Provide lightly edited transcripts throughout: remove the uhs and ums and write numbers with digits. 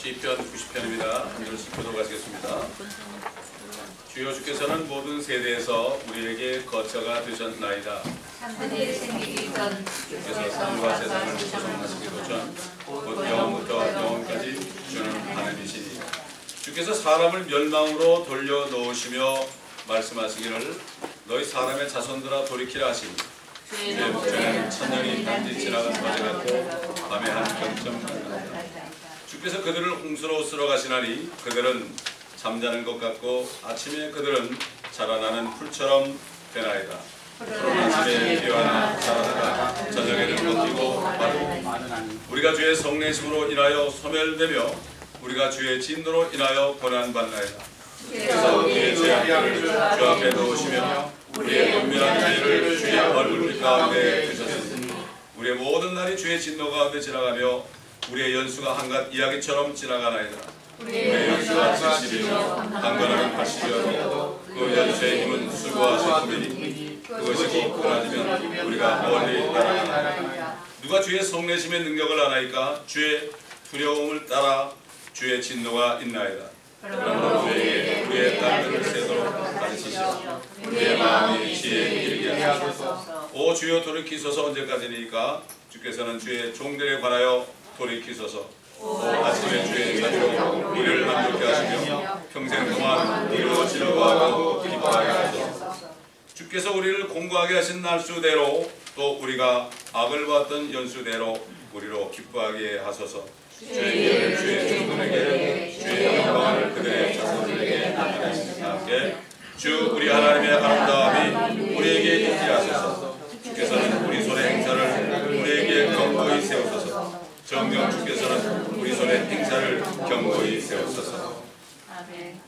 시편 90편입니다. 한 절씩 교독하시겠습니다. 주여 주께서는 모든 세대에서 우리에게 거처가 되셨나이다. 참들이 생기기 전 주께서 땅과 세상을 조성하시기도 전 곧 영원부터 영원까지 주는 하나님이시니 주께서 사람을 멸망으로 돌려놓으시며 말씀하시기를 너희 사람의 자손들아 돌이키라 하시니 주의 목전에는 천년이 단지 지나간 거제 같고 밤에 한 경점 같다. 주께서 그들을 홍수로 쓸어가시나니 그들은 잠자는 것 같고 아침에 그들은 자라나는 풀처럼 되나이다. 푸른 아침에 피어나 자라다가 저녁에는 꺾이고 마르고 우리가 주의 성내심으로 인하여 소멸되며 우리가 주의 진노로 인하여 고난받나이다. 주께서 우리의 죄악들을 주 앞에 놓으시며 우리의 은밀한 죄를 주의 얼굴 가운데 두셨으니 우리의 모든 날이 주의 진노 가운데 지나가며 우리의 연수가 한갓 이야기처럼 지나가나이다. 우리의 연수가 70이요 강건하면 80이요 그 연수의 힘은 수고와 슬픔이니 그것이 곧 끊어지면 우리가 멀리 날아가나이다. 누가 주의 성내심의 능력을 아나이까? 주의 두려움을 따라 주의 진노가 있나이다. 그러므로 우리에게 우리의 땅들을 세도록 가르치시오. 우리의 마음이 지혜에 이르게 하소서. 오 주여 돌이키소서. 언제까지니까? 주께서는 주의 종들에 관하여 돌이키소서. 오 아침에 주의 자비로 우리를 만족케 하시며 평생 동안 우리로 즐거워하고 기뻐하게 하소서. 주께서 우리를 공고하게 하신 날수대로 또 우리가 악을 봤던 연수대로 우리로 기뻐하게 하소서. 주의 주의 종들에게 주의 영광을 그들의 자손들에게 나타내시는 함께 주 우리 하나님의 아름다움이 우리에게 있게 하소서. 주께서는 우리 손의 행사를 우리에게 견고히 세우소서. 정녕 주께서는 우리 손의 행사를 견고히 세우소서. 아멘.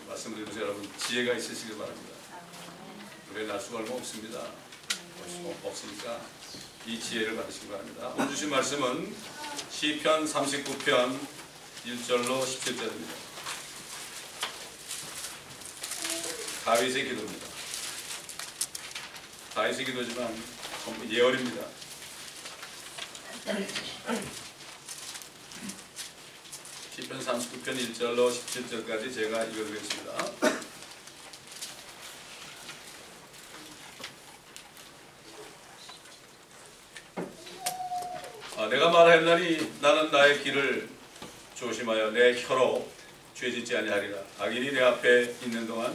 말씀드리면서 여러분 지혜가 있으시길 바랍니다. 우리의 날수가 얼마 없습니다. 없으니까 이 지혜를 받으시기 바랍니다. 오늘 주신 말씀은 시편 39편 1절로 17절입니다. 다윗의 기도입니다. 다윗의 기도지만 전부 예언입니다. 시편 39편 1절로 17절까지 제가 읽어드리겠습니다. 내가 말하였나니 나는 나의 길을 조심하여 내 혀로 죄짓지 아니하리라. 악인이 내 앞에 있는 동안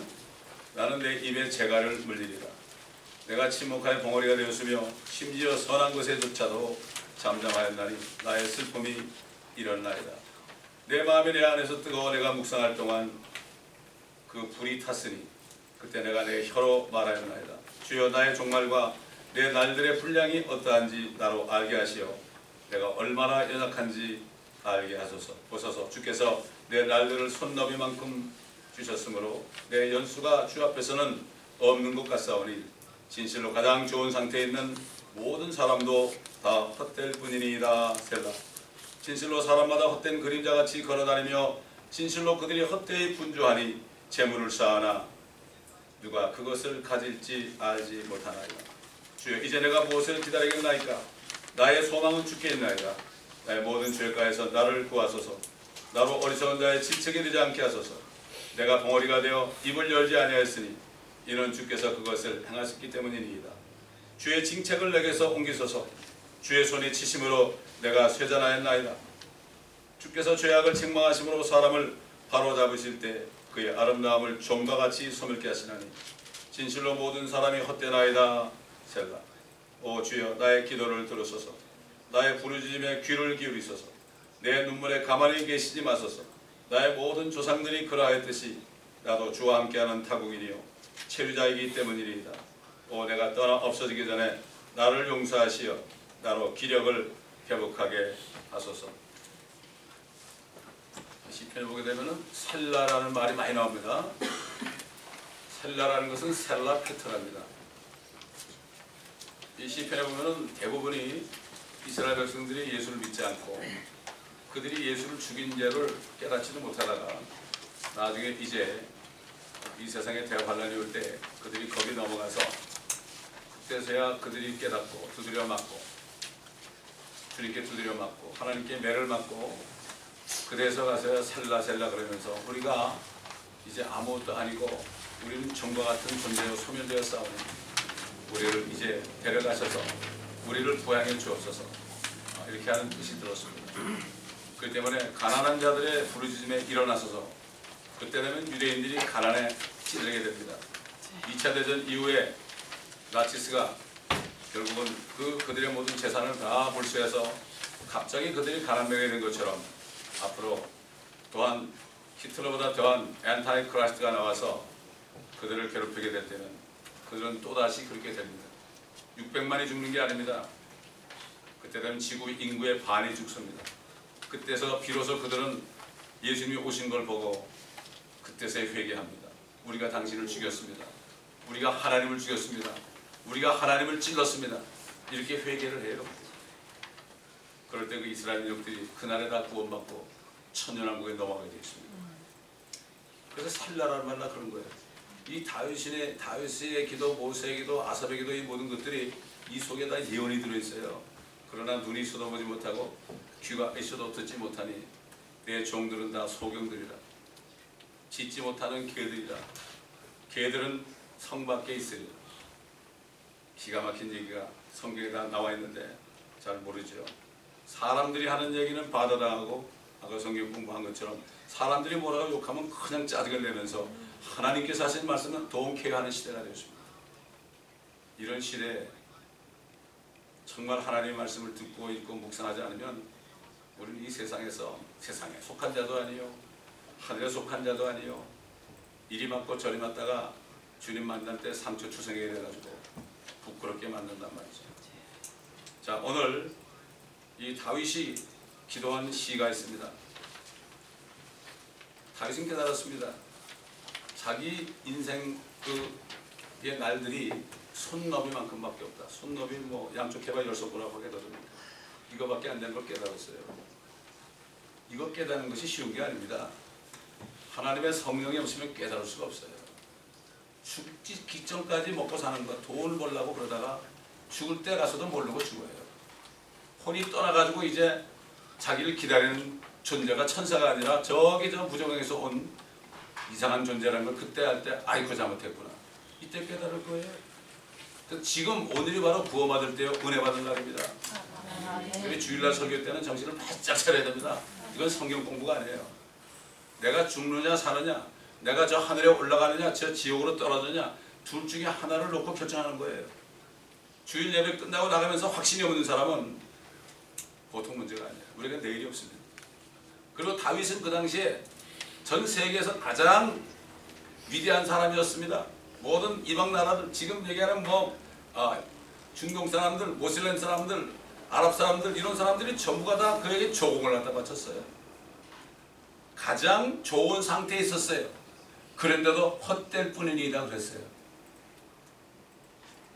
나는 내 입에 재갈을 물리리라. 내가 침묵하여 벙어리가 되었으며 심지어 선한 것에조차도 잠잠하였나니 나의 슬픔이 일어나이다. 내 마음이 내 안에서 뜨거워 내가 묵상할 동안 그 불이 탔으니 그때 내가 내 혀로 말하였나이다. 주여 나의 종말과 내 날들의 분량이 어떠한지 나로 알게 하시어 내가 얼마나 연약한지 알게 하소서. 보소서 주께서 내 날들을 손너비만큼 주셨으므로 내 연수가 주 앞에서는 없는 것 같사오니 진실로 가장 좋은 상태에 있는 모든 사람도 다 헛될 뿐이니이다. 셀라. 진실로 사람마다 헛된 그림자같이 걸어다니며 진실로 그들이 헛되이 분주하니 재물을 쌓으나 누가 그것을 가질지 알지 못하나이다. 주여 이제 내가 무엇을 기다리겠나이까? 나의 소망은 주께 있나이다. 나의 모든 죄가에서 나를 구하소서. 나로 어리석은 자의 질책이 되지 않게 하소서. 내가 벙어리가 되어 입을 열지 아니하였으니 이는 주께서 그것을 행하셨기 때문이니이다. 주의 징책을 내게서 옮기소서. 주의 손이 치심으로 내가 쇠잔하였나이다. 주께서 죄악을 책망하심으로 사람을 바로잡으실 때 그의 아름다움을 좀과 같이 소멸케 하시나니 진실로 모든 사람이 헛되나이다. 셀라. 오 주여 나의 기도를 들으소서. 나의 부르짖음에 귀를 기울이소서. 내 눈물에 가만히 계시지 마소서. 나의 모든 조상들이 그러하였듯이 나도 주와 함께하는 타국이니요 체류자이기 때문이니이다. 오 내가 떠나 없어지기 전에 나를 용서하시어 나로 기력을 회복하게 하소서. 시편을 보게 되면 셀라라는 말이 많이 나옵니다. 셀라라는 것은 셀라 패트랍니다. 이 시편에 보면 대부분이 이스라엘 백성들이 예수를 믿지 않고 그들이 예수를 죽인 죄를 깨닫지도 못하다가 나중에 이제 이 세상에 대환란이 올 때 그들이 거기 넘어가서 그때서야 그들이 깨닫고 두드려 맞고 주님께 두드려 맞고 하나님께 매를 맞고 그래서 가서 셀라 그러면서 우리가 이제 아무것도 아니고 우리는 종과 같은 존재로 소멸되어 싸우는 우리를 이제 데려가셔서 우리를 보양해 주옵소서 이렇게 하는 뜻이 들었습니다. 그렇기 때문에 가난한 자들의 부르짖음에 일어나서서 그때 되면 유대인들이 가난에 찌들게 됩니다. 2차 대전 이후에 나치스가 결국은 그들의 모든 재산을 다 몰수해서 갑자기 그들이 가난명이 된 것처럼 앞으로 또한 히틀러보다 더한 엔타이 크라이스트가 나와서 그들을 괴롭히게 될 때는 그들은 또다시 그렇게 됩니다. 600만이 죽는 게 아닙니다. 그때 되면 지구 인구의 반이 죽습니다. 그때서 비로소 그들은 예수님이 오신 걸 보고 그때서야 회개합니다. 우리가 당신을 죽였습니다. 우리가 하나님을 죽였습니다. 우리가 하나님을 찔렀습니다. 이렇게 회개를 해요. 그럴 때 그 이스라엘 민족들이 그날에 다 구원받고 천년왕국에 넘어가게 되어 있습니다. 그래서 살라라는 말라 그런 거예요. 이 다윗의 기도, 모세의 기도, 아삽의 기도 이 모든 것들이 이 속에 다 예언이 들어있어요. 그러나 눈이 있어도 보지 못하고 귀가 있어도 듣지 못하니 내 종들은 다 소경들이라. 짖지 못하는 개들이라. 개들은 성 밖에 있으리라. 기가 막힌 얘기가 성경에 다 나와 있는데 잘 모르죠. 사람들이 하는 얘기는 받아당하고 아까 성경 공부한 것처럼 사람들이 뭐라고 욕하면 그냥 짜증을 내면서 하나님께서 하신 말씀은 동케하는 시대가 되었습니다. 이런 시대에 정말 하나님의 말씀을 듣고 읽고 묵상하지 않으면 우리는 이 세상에 속한 자도 아니요 하늘에 속한 자도 아니요 이리 맞고 저리 맞다가 주님 만날 때 상처 투성이게 돼가지고 부끄럽게 만든단 말이죠. 자, 오늘 이 다윗이 기도한 시가 있습니다. 다윗은 깨달았습니다. 자기 인생 그의 날들이 손너비만큼밖에 없다. 손너비 뭐 양쪽 해봐 10손가락 하게거든요. 이거밖에 안 되는 걸 깨달았어요. 이거 깨닫는 것이 쉬운 게 아닙니다. 하나님의 성령이 없으면 깨달을 수가 없어요. 죽기 직전까지 먹고 사는 거, 돈을 벌려고 그러다가 죽을 때 가서도 모르고 죽어요. 혼이 떠나가지고 이제 자기를 기다리는 존재가 천사가 아니라 저기 저 부정에서 온 이상한 존재라는 걸 그때 할 때 아이고 잘못했구나. 이때 깨달을 거예요. 지금 오늘이 바로 구원받을 때요. 은혜 받은 날입니다. 그래서 주일날 설교 때는 정신을 바짝 차려야 됩니다. 이건 성경 공부가 아니에요. 내가 죽느냐 사느냐, 내가 저 하늘에 올라가느냐 저 지옥으로 떨어지느냐 둘 중에 하나를 놓고 결정하는 거예요. 주일 예배 끝나고 나가면서 확신이 없는 사람은 보통 문제가 아니에요. 우리가 내일이 없습니다. 그리고 다윗은 그 당시에 전 세계에서 가장 위대한 사람이었습니다. 모든 이방 나라들, 지금 얘기하는 중동 사람들, 모슬렘 사람들, 아랍 사람들 이런 사람들이 전부가 다 그에게 조공을 갖다 바쳤어요. 가장 좋은 상태에 있었어요. 그런데도 헛될 뿐이니이다 그랬어요.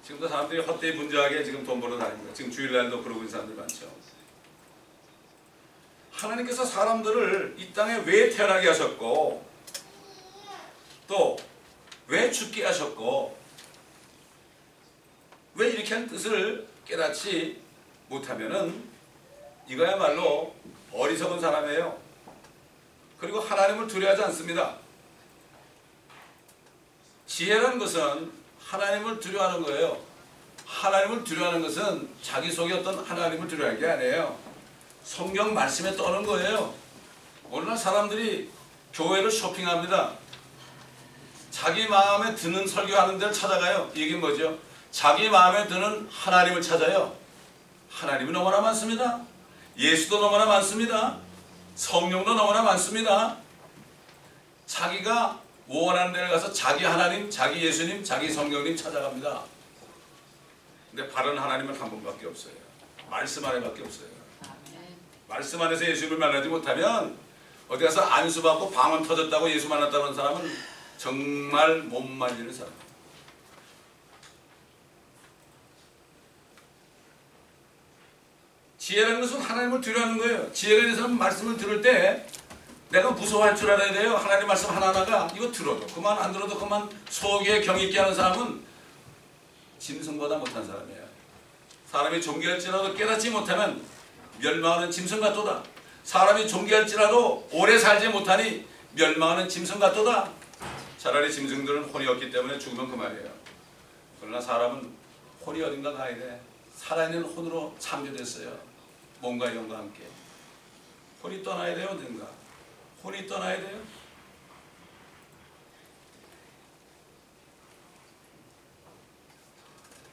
지금도 사람들이 헛되이 분주하게 지금 돈 벌어 다닙니다. 지금 주일날도 그러고 있는 사람들 많죠. 하나님께서 사람들을 이 땅에 왜 태어나게 하셨고 또 왜 죽게 하셨고 왜 이렇게 한 뜻을 깨닫지 못하면은 이거야말로 어리석은 사람이에요. 그리고 하나님을 두려워하지 않습니다. 지혜라는 것은 하나님을 두려워하는 거예요. 하나님을 두려워하는 것은 자기 속에 어떤 하나님을 두려워하는 게 아니에요. 성경 말씀에 떠는 거예요. 오늘날 사람들이 교회를 쇼핑합니다. 자기 마음에 드는 설교하는 데를 찾아가요. 이게 뭐죠? 자기 마음에 드는 하나님을 찾아요. 하나님이 너무나 많습니다. 예수도 너무나 많습니다. 성령도 너무나 많습니다. 자기가 원하는 데를 가서 자기 하나님, 자기 예수님, 자기 성령님 찾아갑니다. 근데 바른 하나님은 한 분밖에 없어요. 말씀 안에밖에 없어요. 말씀 안에서 예수님을 만나지 못하면 어디 가서 안수받고 방언 터졌다고 예수 만났다는 사람은 정말 못 말리는 사람. 지혜라는 것은 하나님을 두려워하는 거예요. 지혜가 있는 사람은 말씀을 들을 때 내가 무서워할 줄 알아야 돼요. 하나님 말씀 하나하나가 이거 들어도 그만 안 들어도 그만 속에 경 있게 하는 사람은 짐승보다 못한 사람이에요. 사람이 존귀할지라도 깨닫지 못하면 멸망하는 짐승 같도다. 사람이 존귀할지라도 오래 살지 못하니 멸망하는 짐승 같도다. 차라리 짐승들은 혼이 없기 때문에 죽으면 그만이에요. 그러나 사람은 혼이 어딘가 가야 돼. 살아있는 혼으로 창조됐어요. 몸과 영과 함께. 혼이 떠나야 돼요. 어딘가. 혼이 떠나야 돼요.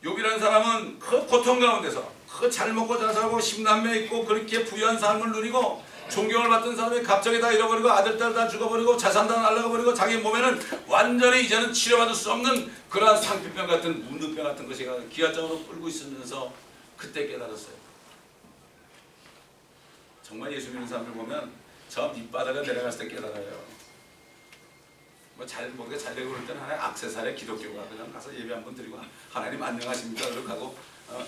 욥이라는 사람은 그 고통 가운데서 그 잘 먹고 잘 살고 십남매 있고 그렇게 부유한 삶을 누리고 존경을 받던 사람이 갑자기 다 잃어버리고 아들, 딸 다 죽어버리고 자산 다 날라가버리고 자기 몸에는 완전히 이제는 치료받을 수 없는 그러한 상피병 같은 문득병 같은 것이 기아장으로 끌고 있으면서 그때 깨달았어요. 정말 예수 믿는 사람들 보면 저 밑바닥에 내려갔을 때 깨달아요. 뭐 잘 모르게 잘 되고 그럴 때는 하나의 악세사리 기독교가 그냥 가서 예배 한번 드리고 하나님 안녕하십니까 이렇게 하고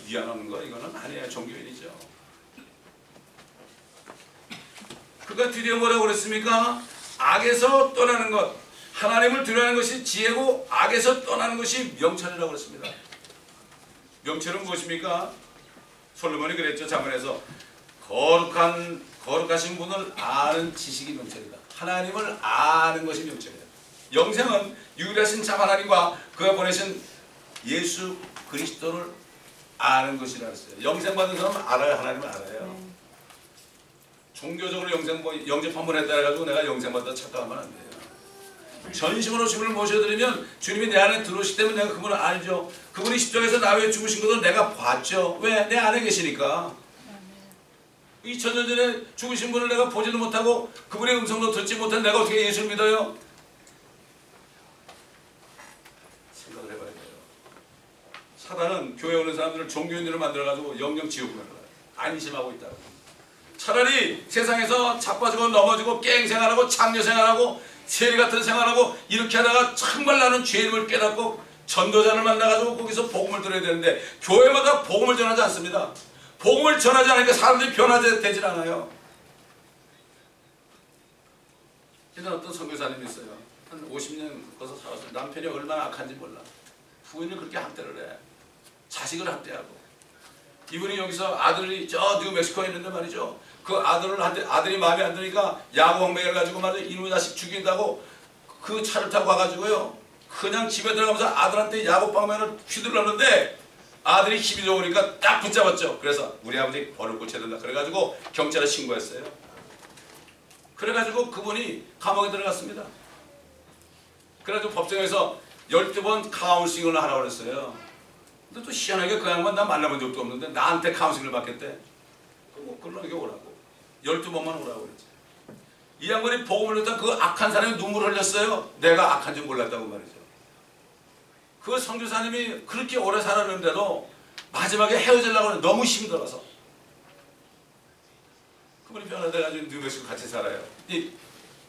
위안하는 거 이거는 아니에요. 종교인이죠. 그가 드디어 뭐라고 그랬습니까? 악에서 떠나는 것, 하나님을 두려워하는 것이 지혜고 악에서 떠나는 것이 명철이라고 그랬습니다. 명철은 무엇입니까? 솔로몬이 그랬죠. 잠언에서 거룩하신 분을 아는 지식이 명철이다. 하나님을 아는 것이 명철이다. 영생은 유일하신 참 하나님과 그가 보내신 예수 그리스도를 아는 것이라 했어요. 영생 받은 사람은 알아요. 하나님을 알아요. 종교적으로 영접 한번 했다 해가지고 내가 영생 받다 착각하면 안 돼요. 전심으로 주님을 모셔드리면 주님이 내 안에 들어오시기 때문에 내가 그분을 알죠. 그분이 십자가에서 나 위해 죽으신 것을 내가 봤죠. 왜? 내 안에 계시니까. 2000년 전에 죽으신 분을 내가 보지도 못하고 그분의 음성도 듣지 못한 내가 어떻게 예수를 믿어요? 생각을 해봐야 돼요. 사단은 교회 오는 사람들을 종교인으로 만들어가지고 영영 지옥으로 가요. 안심하고 있다고. 차라리 세상에서 자빠지고 넘어지고 깽 생활하고 창녀 생활하고 세리 같은 생활하고 이렇게 하다가 정말 나는 죄인임을 깨닫고 전도자를 만나가지고 거기서 복음을 들어야 되는데 교회마다 복음을 전하지 않습니다. 복음을 전하지 않으니까 사람들이 변화되질 않아요. 예전에 어떤 선교사님이 있어요. 한 50년 거기서 살았어요. 남편이 얼마나 악한지 몰라. 부인을 그렇게 학대를 해. 자식을 학대하고. 이분이 여기서 아들이 저 뉴멕시코에 있는데 말이죠. 그 아들이 마음에 안 드니까 야구방맹을 가지고 말이죠. 이놈의 자식 죽인다고 그 차를 타고 와가지고요. 그냥 집에 들어가면서 아들한테 야구방맹을 휘둘렀는데 아들이 힘이 좋으니까 딱 붙잡았죠. 그래서 우리 아버지 벌을 고쳐야 된다. 그래가지고 경찰에 신고했어요. 그래가지고 그분이 감옥에 들어갔습니다. 그래가지고 법정에서 12번 카운슬링을 하라고 그랬어요. 근데 또 희한하게 그 양반 나 만나본 적도 없는데 나한테 카운슬링을 받겠대. 뭐 그러게 오라고. 12번만 오라고 그랬지. 이 양반이 복음을 듣다 그 악한 사람이 눈물을 흘렸어요. 내가 악한 줄 몰랐다고 말이죠. 그 선교사님이 그렇게 오래 살았는데도 마지막에 헤어지려고 하는데 너무 힘들어서 그분이 변화돼가지고 뉴욕에서 같이 살아요.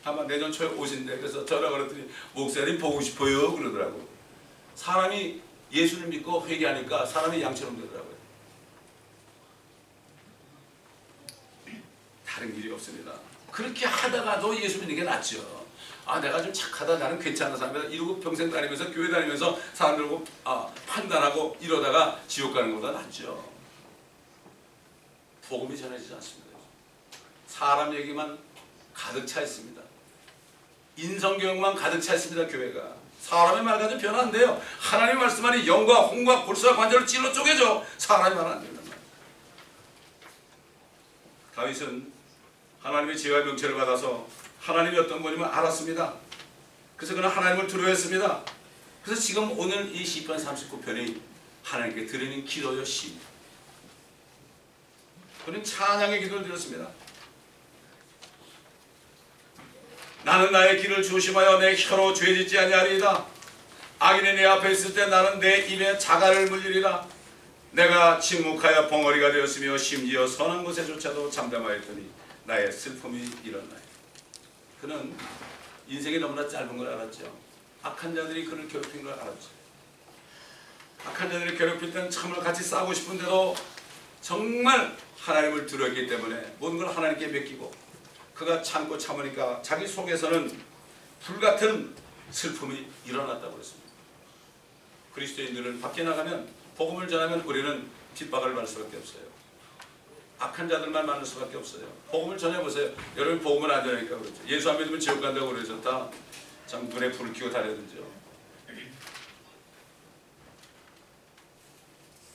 아마 내년 초에 오신대. 그래서 전화가 그랬더니 목사님 보고 싶어요 그러더라고. 사람이 예수를 믿고 회개하니까 사람이 양처럼 되더라고요. 다른 길이 없습니다. 그렇게 하다가도 예수 믿는 게 낫죠. 아 내가 좀 착하다 나는 괜찮은 사람이다 이러고 평생 다니면서 교회 다니면서 사람들고 판단하고 이러다가 지옥 가는 것보다 낫죠. 복음이 전해지지 않습니다. 사람 얘기만 가득 차 있습니다. 인성교육만 가득 차 있습니다. 교회가. 사람의 말 가지고 변화 안 돼요. 하나님의 말씀하니 영과 홍과 골수와 관절을 찔러 쪼개죠. 사람이 말 안 된단 말이에요. 다윗은 하나님의 지혜와 명철을 받아서 하나님이 어떤 분이면 알았습니다. 그래서 그는 하나님을 두려워했습니다. 그래서 지금 오늘 이 시편 39편이 하나님께 드리는 기도요 시. 그는 찬양의 기도를 드렸습니다. 나는 나의 길을 조심하여 내 혀로 죄짓지 아니하리이다. 악인이 내 앞에 있을 때 나는 내 입에 자갈을 물리리라. 내가 침묵하여 벙어리가 되었으며 심지어 선한 곳에조차도 잠잠하였더니 나의 슬픔이 일어나요. 그는 인생이 너무나 짧은 걸 알았죠. 악한 자들이 그를 괴롭힌 걸 알았죠. 악한 자들이 괴롭힐 때는 참을 같이 싸우고 싶은데도 정말 하나님을 두려웠기 때문에 모든 걸 하나님께 맡기고 그가 참고 참으니까 자기 속에서는 불같은 슬픔이 일어났다고 그랬습니다. 그리스도인들은 밖에 나가면 복음을 전하면 우리는 뒷박을 갈 수밖에 없어요. 악한 자들만 많을 수밖에 없어요. 복음을 전해보세요. 여러분 복음을 안 전하니까 그렇죠. 예수 안 믿으면 지옥 간다고 그래서 다 참 눈에 불을 켜고 다녀들죠.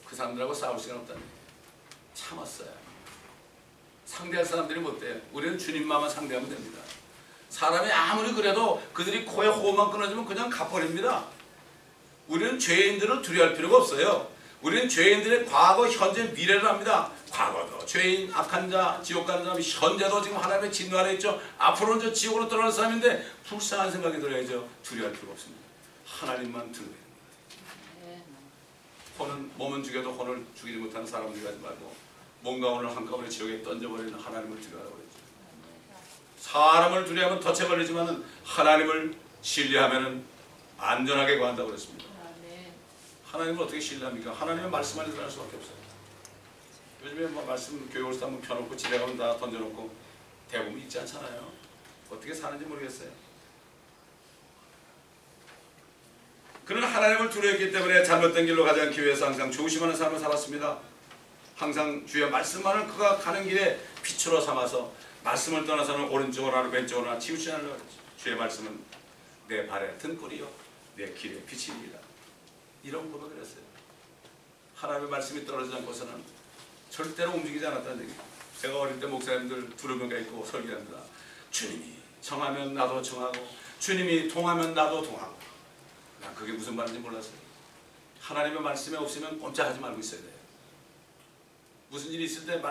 그 사람들하고 싸울 시간 없다니 참았어요. 상대할 사람들이 못 돼요. 우리는 주님만만 상대하면 됩니다. 사람이 아무리 그래도 그들이 코에 호흡만 끊어지면 그냥 가버립니다. 우리는 죄인들을 두려워할 필요가 없어요. 우리는 죄인들의 과거, 현재, 미래를 합니다. 과거도 죄인, 악한 자, 지옥 가는 사람, 현재도 지금 하나님의 진노 아래 있죠. 앞으로는 저 지옥으로 떠날 사람인데 불쌍한 생각이 들어야죠. 두려워할 필요가 없습니다. 하나님만 두려워해요. 혼은 몸은 죽여도 혼을 죽이지 못하는 사람들이 하지 말고 몸과 혼을 한꺼번에 지옥에 던져버리는 하나님을 두려워하라고 그랬죠. 사람을 두려워하면 덫에 걸리지만 하나님을 신뢰하면 안전하게 구한다고 그랬습니다. 하나님을 어떻게 신뢰합니까? 하나님의 말씀 안에 들어갈 수밖에 없어요. 요즘에 뭐 말씀 교육을 한번 펴놓고 집에 가면 다 던져놓고 대부분 읽지 않잖아요. 어떻게 사는지 모르겠어요. 그는 하나님을 두려워했기 때문에 잘못된 길로 가지 않기 위해서 항상 조심하는 삶을 살았습니다. 항상 주의 말씀만을 그가 가는 길에 빛으로 삼아서 말씀을 떠나서는 오른쪽으로 하나 왼쪽으로 하나 치우치지 않으려고 했죠. 주의 말씀은 내 발의 등불이요 내 길의 빛입니다. 이런 고백을 했어요. 하나님의 말씀이 떨어지지 않고서는 절대로 움직이지 않았다는 얘기예요. 제가 어릴 때 목사님들 두루명가 있고 설교합니다. 주님이 정하면 나도 정하고 주님이 통하면 나도 통하고. 난 그게 무슨 말인지 몰랐어요. 하나님의 말씀이 없으면 꼼짝하지 말고 있어야 돼요. 무슨 일이 있을 때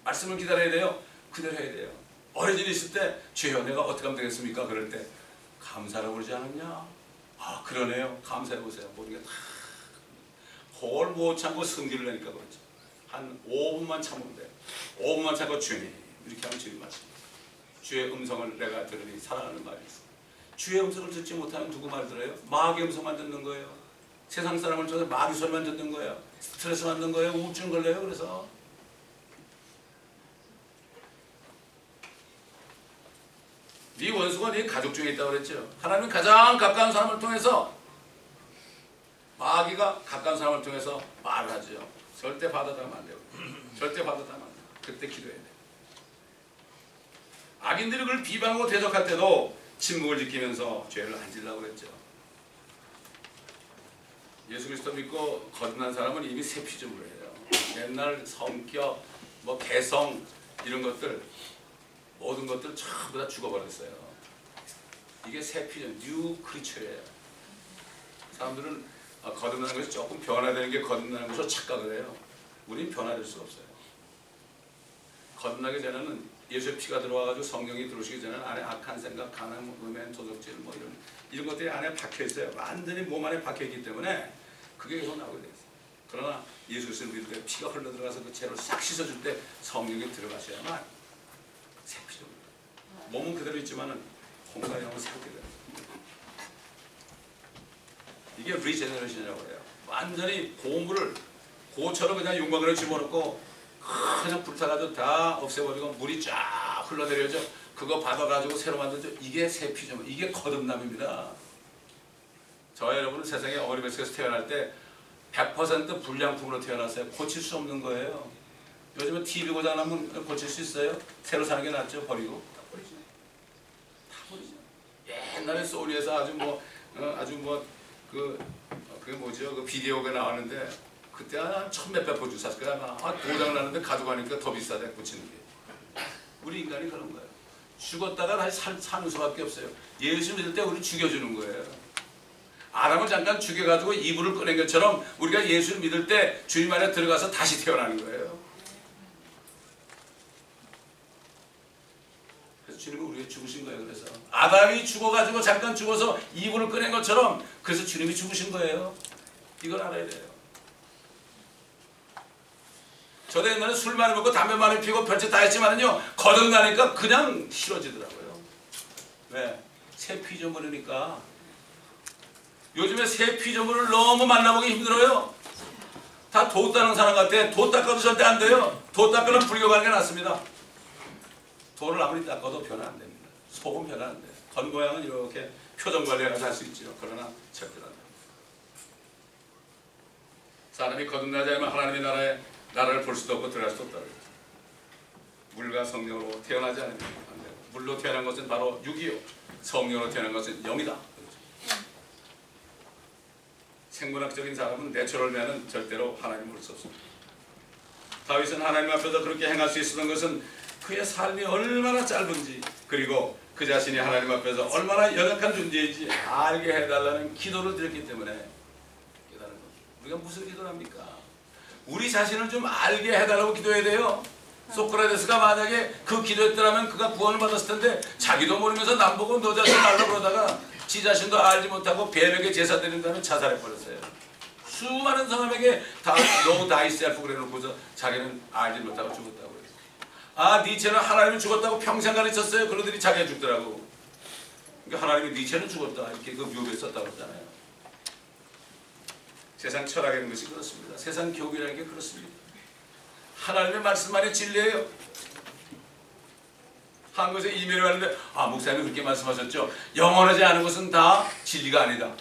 말씀을 기다려야 돼요. 그대로 해야 돼요. 어려운 일이 있을 때 주여 내가 어떻게 하면 되겠습니까? 그럴 때 감사라고 그러지 않았냐? 아 그러네요. 감사해보세요. 모든 게 다 그걸 못 참고 성질을 내니까 그렇죠. 한 5분만 참으면 돼요. 5분만 참고 주님 이렇게 하면 주님 말씀. 주의 음성을 내가 들으니 사랑하는 말이 있어. 주의 음성을 듣지 못하면 누구 말 들어요? 마귀의 음성만 듣는 거예요. 세상 사람을 통해서 마귀 소리만 듣는 거예요. 스트레스 받는 거예요. 우울증 걸려요. 그래서 네 원수가 네 가족 중에 있다고 그랬죠. 하나님은 가장 가까운 사람을 통해서 마귀가 가까운 사람을 통해서 말을 하죠. 절대 받아들이면 안 돼요. 절대 받아들이면 안 돼요. 그때 기도해야 돼요. 악인들이 그를 비방하고 대적할 때도 침묵을 지키면서 죄를 안 지으려고 그랬죠. 예수 그리스도 믿고 거듭난 사람은 이미 새 피조물을 해요. 옛날 성격, 뭐 개성 이런 것들 모든 것들 전부 다 죽어버렸어요. 이게 새 피조물, 뉴 크리처예요. 사람들은 거듭나는 것이 조금 변화되는 게 거듭나는 것으로 착각을 해요. 우리는 변화될 수가 없어요. 거듭나기 전에는 예수의 피가 들어와가지고 성령이 들어오시기 전에는 안에 악한 생각, 가난, 음행, 도적질 뭐 이런 것들이 안에 박혀 있어요. 완전히 몸 안에 박혀 있기 때문에 그게 계속 나오게 되겠어요. 그러나 예수 그리스도를 믿을 때 피가 흘러 들어가서 그 죄를 싹 씻어줄 때 성령이 들어가셔야만 새 피조물이에요. 몸은 그대로 있지만은 공간이 너무 새롭게 돼요. 이게 리제너레이션이라고 해요. 완전히 고물을 고처럼 그냥 용광로에 집어넣고 그냥 불타가지고 다 없애버리고 물이 쫙 흘러내려져. 그거 받아가지고 새로 만들죠. 이게 새 피조물, 이게 거듭남입니다. 저와 여러분은 세상에 어린이집에서 태어날 때 100% 불량품으로 태어났어요. 고칠 수 없는 거예요. 요즘은 TV 고장나면 고칠 수 있어요? 새로 사는 게 낫죠. 버리고 다 버리죠. 다 버리죠. 옛날에 소니에서 그게 뭐죠? 그 비디오가 나왔는데 그때 한 1000몇백 포 샀을 거야. 고장 나는데 가져가니까 더 비싸대 고치는 게. 우리 인간이 그런 거예요. 죽었다가 다시 사는 수밖에 없어요. 예수 믿을 때 우리 죽여주는 거예요. 아담을 잠깐 죽여가지고 이불을 꺼낸 것처럼 우리가 예수를 믿을 때 주님 안에 들어가서 다시 태어나는 거예요. 그래서 주님은 우리가 죽으신 거예요. 그래서 아담이 죽어가지고 잠깐 죽어서 이불을 꺼낸 것처럼 그래서 주님이 죽으신 거예요. 이걸 알아야 돼요. 저도 옛날에 술 많이 먹고 담배 많이 피우고 별짓 다 했지만요 거듭나니까 그냥 싫어지더라고요. 왜? 새 피조물이니까. 요즘에 새 피조물을 너무 만나보기 힘들어요. 다 도 닦는 사람 같아. 도 닦아도 절대 안 돼요. 도 닦으면 불교 가는 게 낫습니다. 도를 아무리 닦아도 변화 안 됩니다. 속은 변화 안 돼요. 겉모양은 이렇게 표정 관리해서 할 수 있죠. 그러나 절대로 안 됩니다. 사람이 거듭나지 않으면 하나님의 나라를 볼 수도 없고 들어갈 수도 없다고 해요. 내가 성령으로 태어나지 않으면 안 되고, 물로 태어난 것은 바로 육이요 성령으로 태어난 것은 영이다. 생물학적인 사람은 내추럴맨은 절대로 하나님을 볼 수 없습니다. 다윗은 하나님 앞에서 그렇게 행할 수 있었던 것은 그의 삶이 얼마나 짧은지, 그리고 그 자신이 하나님 앞에서 얼마나 연약한 존재인지 알게 해달라는 기도를 드렸기 때문에 깨달은 거죠. 우리가 무슨 기도를 합니까? 우리 자신을 좀 알게 해달라고 기도해야 돼요. 소크라테스가 만약에 그 기도했더라면 그가 구원을 받았을 텐데, 자기도 모르면서 남보고 너 자신 알라 그러다가 지 자신도 알지 못하고 뱀에게 제사 드린다는 자살해버렸어요. 수많은 사람에게 다 No thyself 그래놓고서 자기는 알지 못하고 죽었다고 그랬어요. 아, 니체는 하나님은 죽었다고 평생 가르쳤어요. 그러더니 자기가 죽더라고. 그러니까 하나님이 니체는 죽었다 이렇게 그 묘비에 썼다고 그러잖아요. 세상 철학이라는 것이 그렇습니다. 세상 교육이라는 게 그렇습니다. 하나님의 말씀만이 진리예요. 한국에서 이메일을 하는데, 아, 목사님이 그렇게 말씀하셨죠. 영원하지 않은 것은 다 진리가 아니다.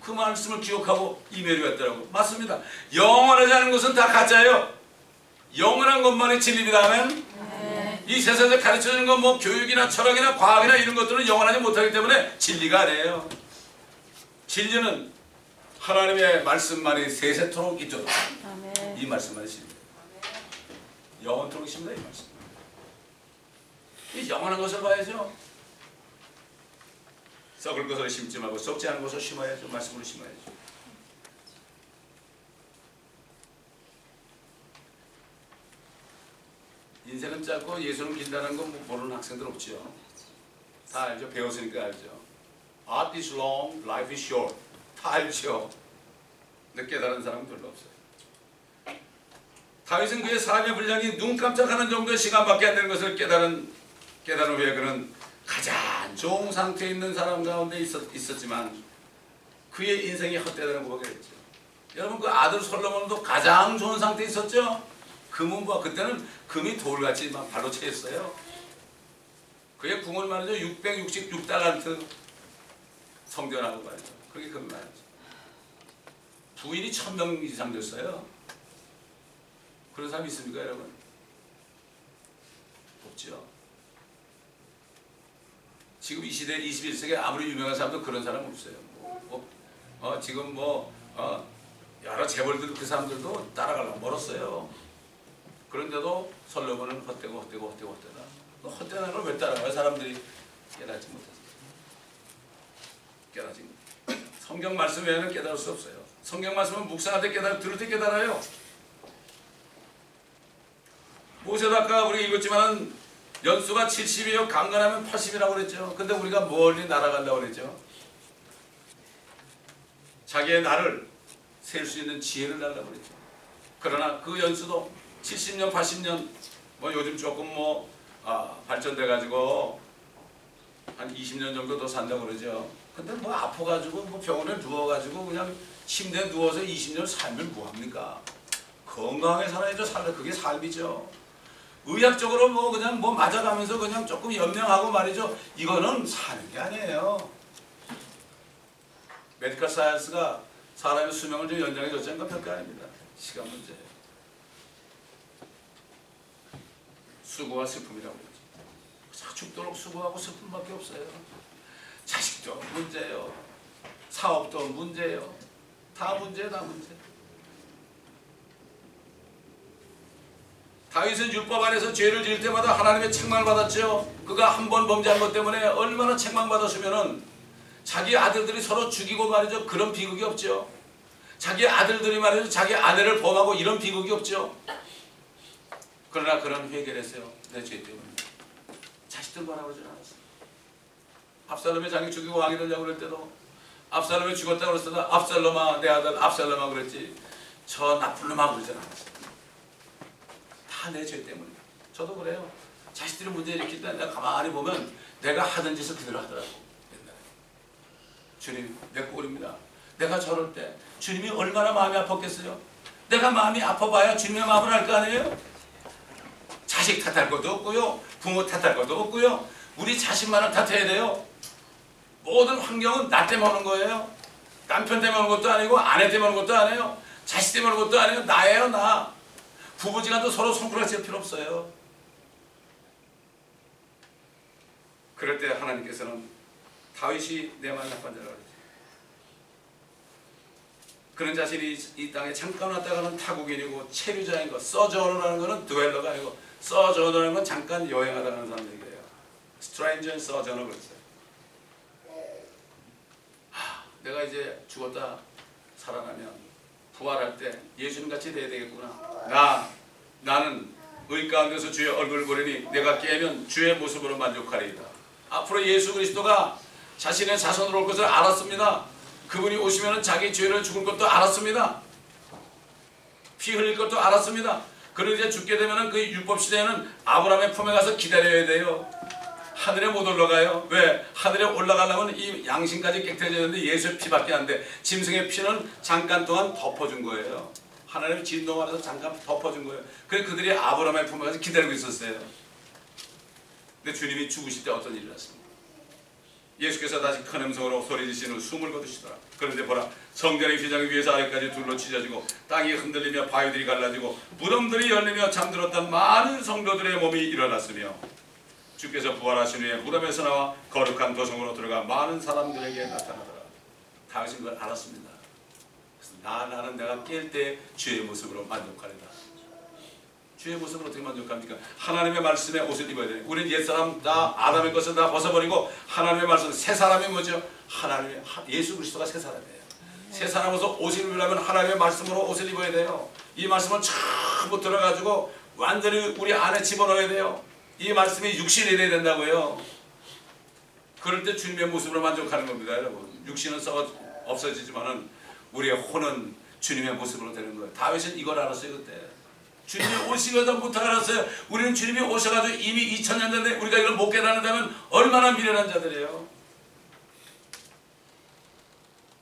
그 말씀을 기억하고 이메일이 왔더라고. 맞습니다. 영원하지 않은 것은 다 가짜예요. 영원한 것만이 진리입니다. 하면 이 세상에서 가르쳐주는 건 뭐 교육이나 철학이나 과학이나 이런 것들은 영원하지 못하기 때문에 진리가 아니에요. 진리는 하나님의 말씀만이 세세토록 있도록, 이 말씀만이 진리입니다. 영원토록 있습니다. 이 말씀. 이 영원한 것을 봐야죠. 썩을 것을 심지 말고 썩지 않은 것을 심어야죠. 말씀으로 심어야죠. 인생은 짧고 예수는 길다는 건 뭐 모르는 학생들 없죠. 다 알죠. 배웠으니까 알죠. Art is long, life is short. 다 알죠. 근데 깨달은 사람은 별로 없어요. 다윗은 그의 삶의 분량이 눈 깜짝하는 정도의 시간밖에 안 되는 것을 깨달은 후에 그는 가장 좋은 상태에 있는 사람 가운데 있었지만 그의 인생이 헛되다는 고백을 했죠. 여러분, 그 아들 솔로몬도 가장 좋은 상태에 있었죠. 금은 뭐 그때는 금이 돌같이 막 발로 채였어요. 그의 궁을 말이죠. 666달란트 성전하고 말이죠. 그게 금이 말이죠. 부인이 1000명 이상 됐어요. 그런 사람 있습니까, 여러분? 없죠. 지금 이 시대 21세기에 아무리 유명한 사람도 그런 사람 없어요. 지금 여러 재벌들 그 사람들도 따라가려고 멀었어요. 그런데도 솔로몬은 헛되고 헛되는 걸 왜 따라가요? 사람들이 깨닫지 못해서. 깨닫지 못해요. 성경 말씀 외에는 깨달을 수 없어요. 성경 말씀은 묵상할 때 들을 때 깨달아요. 모세도 아까 우리 읽었지만 연수가 70이요 강건하면 80이라고 그랬죠. 근데 우리가 멀리 날아간다고 그랬죠. 자기의 날을 셀 수 있는 지혜를 달라고 그랬죠. 그러나 그 연수도 70년 80년 뭐 요즘 조금 발전돼 가지고 한 20년 정도 더 산다고 그러죠. 근데 뭐 아파가지고 뭐 병원에 누워가지고 그냥 침대에 누워서 20년 살면 뭐합니까? 건강하게 살아야죠. 그게 삶이죠. 의학적으로 그냥 맞아가면서 그냥 조금 연명하고 말이죠. 이거는 사는 게 아니에요. 메디컬 사이언스가 사람의 수명을 좀 연장해줬자는 건 별거 아닙니다. 시간 문제예요. 수고와 슬픔이라고 그러죠. 죽도록 수고하고 슬픔밖에 없어요. 자식도 문제예요. 사업도 문제예요. 다 문제예요. 다 문제. 다윗은 율법 안에서 죄를 지을 때마다 하나님의 책망을 받았죠. 그가 한 번 범죄한 것 때문에 얼마나 책망받았으면은 자기 아들들이 서로 죽이고 말이죠. 그런 비극이 없죠. 자기 아들들이 말이죠. 자기 아내를 범하고 이런 비극이 없죠. 그러나 그런 회개를 했어요. 내 죄 때문에. 자식들 뭐라고 그러지 않았어요. 압살롬이 자기 죽이고 왕이 되려고 그럴 때도, 압살롬이 죽었다고 그랬을 때도 압살롬아 내 아들 압살롬아 그랬지, 저 나쁜 놈아 그러지 않았어요. 다 내 죄 때문에. 저도 그래요. 자식들이 문제 일으킬 때 내가 가만히 보면 내가 하던 짓을 그대로 하더라고. 옛날에. 주님 내 꼴입니다. 내가 저럴 때 주님이 얼마나 마음이 아팠겠어요. 내가 마음이 아파봐야 주님의 마음을 알 거 아니에요. 자식 탓할 것도 없고요. 부모 탓할 것도 없고요. 우리 자신만을 탓해야 돼요. 모든 환경은 나 때문에 오는 거예요. 남편 때문에 오는 것도 아니고 아내 때문에 오는 것도 아니에요. 자식 때문에 오는 것도 아니에요. 나예요. 나. 부부지간도 서로 손가락 잴 필요 없어요. 그럴 때 하나님께서는 다윗이 내 만나본 자라고 그랬죠. 그런 자신이 이 땅에 잠깐 왔다가는 타국인이고 체류자인 것, 서저너라는 것은 드웰러가 아니고 서저너라는 건 잠깐 여행하다 가는 사람 얘기예요. 스트레인저 서저너 그랬어요. 내가 이제 죽었다 살아나면 부활할 때 예수님같이 돼야 되겠구나. 나는 의 가운데서 주의 얼굴을 보려니 내가 깨면 주의 모습으로 만족하리이다. 앞으로 예수 그리스도가 자신의 자손으로 올 것을 알았습니다. 그분이 오시면 자기 죄를 죽을 것도 알았습니다. 피 흘릴 것도 알았습니다. 그런데 이제 죽게 되면 그 율법 시대에는 아브라함의 품에 가서 기다려야 돼요. 하늘에 못 올라가요. 왜? 하늘에 올라가려면 이 양심까지 깨끗해져야 되는데 예수의 피밖에 안 돼. 짐승의 피는 잠깐 동안 덮어준 거예요. 하나님의 진동 안에서 잠깐 덮어준 거예요. 그래서 그들이 아브라함의 품에 가서 기다리고 있었어요. 근데 주님이 죽으실 때 어떤 일이 났습니까? 예수께서 다시 큰 음성으로 소리지시는 숨을 거두시더라. 그런데 보라, 성전의 휘장이 위에서 아래까지 둘로 찢어지고 땅이 흔들리며 바위들이 갈라지고 무덤들이 열리며 잠들었던 많은 성도들의 몸이 일어났으며 주께서 부활하신 후에 무덤에서 나와 거룩한 도성으로 들어가 많은 사람들에게 나타나더라. 다윗은 그걸 알았습니다. 그래서 나는 내가 깰 때 주의 모습으로 만족하리다. 주의 모습으로 어떻게 만족합니까? 하나님의 말씀에 옷을 입어야 돼요. 우리는 옛사람 다 아담의 것을 다 벗어버리고 하나님의 말씀, 새 사람이 뭐죠? 하나님의 예수 그리스도가 새 사람이에요. 새 사람으로서 옷을 입으려면 하나님의 말씀으로 옷을 입어야 돼요. 이 말씀을 전부 들어가지고 완전히 우리 안에 집어넣어야 돼요. 이 말씀이 육신이 돼야 된다고요. 그럴 때 주님의 모습으로 만족하는 겁니다, 여러분. 육신은 없어지지만은 우리의 혼은 주님의 모습으로 되는 거예요. 다윗은 이걸 알았어요, 그때. 주님이 오시거든 못하게 알았어요. 우리는 주님이 오셔가지고 이미 2000년 전에 우리가 이걸 못 깨닫는다면 얼마나 미련한 자들이에요.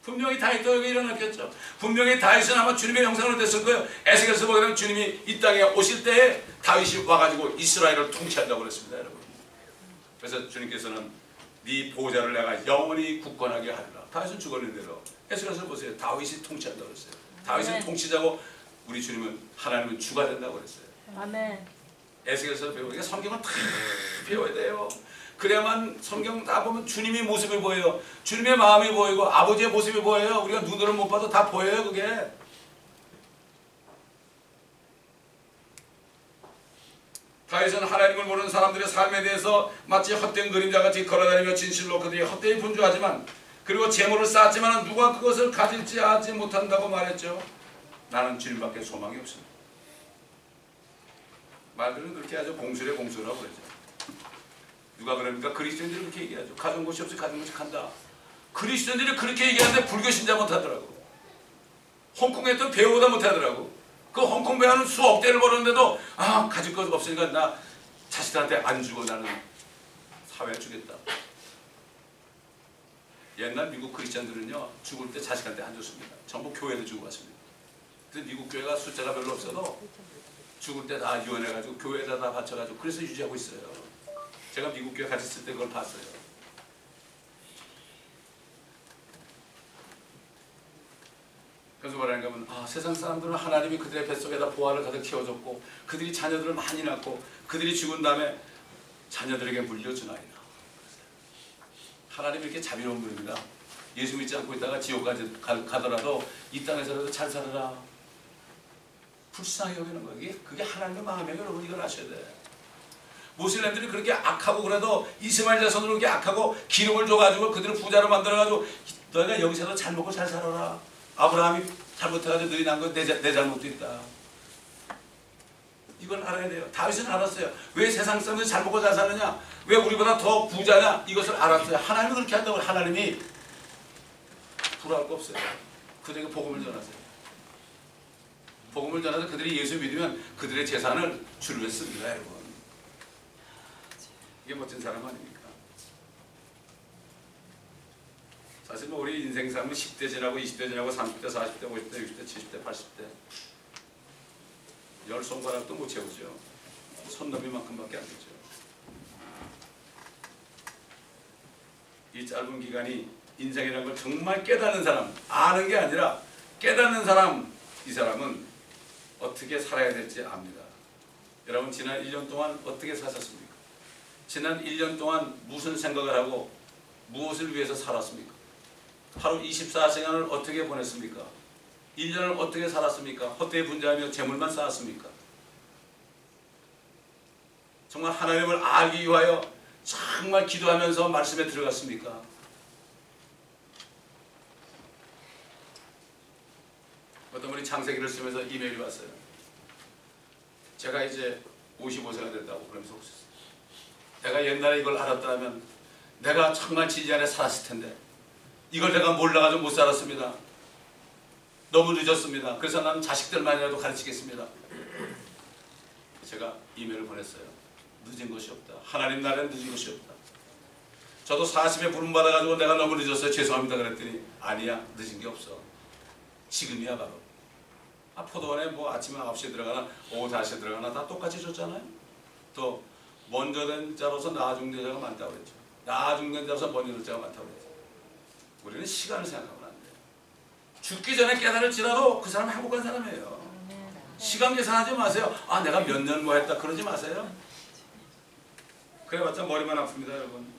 분명히 다윗도 여기 일어났겠죠. 분명히 다윗은 아마 주님의 형상으로 됐을 거예요. 에스겔서 보게 되면 주님이 이 땅에 오실 때에 다윗이 와가지고 이스라엘을 통치한다고 그랬습니다, 여러분. 그래서 주님께서는 네 보좌를 내가 영원히 굳건하게 하리라. 다윗은 죽었는데도 에스겔서 보세요. 다윗이 통치한다고 그랬어요. 다윗은 아멘. 통치자고 우리 주님은 하나님은 주가 된다고 그랬어요. 아멘. 에스겔서 배우니까 성경은 다 배워야 돼요. 그래야만 성경 다 보면 주님의 모습이 보여요. 주님의 마음이 보이고 아버지의 모습이 보여요. 우리가 눈으로 못 봐도 다 보여요, 그게. 다윗은 하나님을 모르는 사람들의 삶에 대해서 마치 헛된 그림자같이 걸어다니며 진실로 그들이 헛되이 분주하지만 그리고 재물을 쌓았지만 누가 그것을 가질지 알지 못한다고 말했죠. 나는 주님밖에 소망이 없습니다. 말들은 그렇게 하죠. 공수래 공수라고 그러죠. 누가 그럽니까? 그리스도인들이 그렇게 얘기하죠. 가진 곳이 없이 가진 곳이 간다. 그리스도인들이 그렇게 얘기하는데 불교 신자 못하더라고. 홍콩에 또 배우보다 못하더라고. 그 홍콩 배우는 수억 대를 벌었는데도 가질 것 없으니까 나 자식들한테 안 주고 나는 사회에 주겠다. 옛날 미국 크리스찬들은요 죽을 때 자식한테 안 줬습니다. 전부 교회도 주고 갔습니다. 그래서 미국 교회가 숫자가 별로 없어도 죽을 때 다 유언해가지고 교회에다 다 바쳐가지고 그래서 유지하고 있어요. 제가 미국 교회 같이 있을 때 그걸 봤어요. 그래서 뭐라는가 하면 세상 사람들은 하나님이 그들의 뱃속에다 보화를 가득 키워줬고 그들이 자녀들을 많이 낳고 그들이 죽은 다음에 자녀들에게 물려주나이다. 하나님이 이렇게 자비로운 분입니다. 예수 믿지 않고 있다가 지옥까지 가더라도 이 땅에서라도 잘 살아라. 불쌍히 여기는 거예요. 그게 하나님의 마음이에요. 여러분 이걸 아셔야 돼. 모슬렘들이 그렇게 악하고 그래도 이스마엘 자손으로 그렇게 악하고 기름을 줘가지고 그들을 부자로 만들어가지고 너희가 여기서도 잘 먹고 잘 살아라. 아브라함이 잘못해가지고 너희 난 건 내 잘못도 있다. 이걸 알아야 돼요. 다윗은 알았어요. 왜 세상 사람들이 잘 먹고 잘 사느냐? 왜 우리보다 더 부자냐? 이것을 알았어요. 하나님이 그렇게 한다고 하나님이 불화할 거 없어요. 그들에게 복음을 전하세요. 복음을 전해서 그들이 예수 믿으면 그들의 재산을 주를 했습니다, 여러분. 이게 멋진 사람 아닙니까? 사실 뭐 우리 인생 삶은 10대 지나고 20대 지나고 30대, 40대, 50대, 60대, 70대, 80대 열 손가락도 못 채우죠. 손너비만큼밖에 안 되죠. 이 짧은 기간이 인생이라는 걸 정말 깨닫는 사람, 아는 게 아니라 깨닫는 사람, 이 사람은 어떻게 살아야 될지 압니다. 여러분 지난 1년 동안 어떻게 사셨습니까? 지난 1년 동안 무슨 생각을 하고 무엇을 위해서 살았습니까? 하루 24시간을 어떻게 보냈습니까? 1년을 어떻게 살았습니까? 헛되이 분자하며 재물만 쌓았습니까? 정말 하나님을 알기 위하여 정말 기도하면서 말씀에 들어갔습니까? 어떤 분이 창세기를 쓰면서 이메일이 왔어요. 제가 이제 55세가 됐다고 그러면서 오셨어요. 내가 옛날에 이걸 알았다면 내가 정말 진지 안에 살았을 텐데 이걸 내가 몰라가지고 못 살았습니다. 너무 늦었습니다. 그래서 나는 자식들만이라도 가르치겠습니다. 제가 이메일을 보냈어요. 늦은 것이 없다. 하나님 나라는 늦은 것이 없다. 저도 40에 부름받아가지고 내가 너무 늦었어요. 죄송합니다. 그랬더니 아니야. 늦은 게 없어. 지금이야 바로. 포도원에 뭐 아침에 9시에 들어가나 오후 5시에 들어가나 다 똑같이 줬잖아요. 또 먼저 된 자로서 나중 자가 많다고 그랬죠. 나중 된 자로서 먼저 된 자가 많다고 그랬죠. 우리는 시간을 생각하면 안 돼요. 죽기 전에 깨달을지라도 그 사람은 행복한 사람이에요. 시간 계산하지 마세요. 아 내가 몇 년 뭐 했다 그러지 마세요. 그래봤자 머리만 아픕니다 여러분.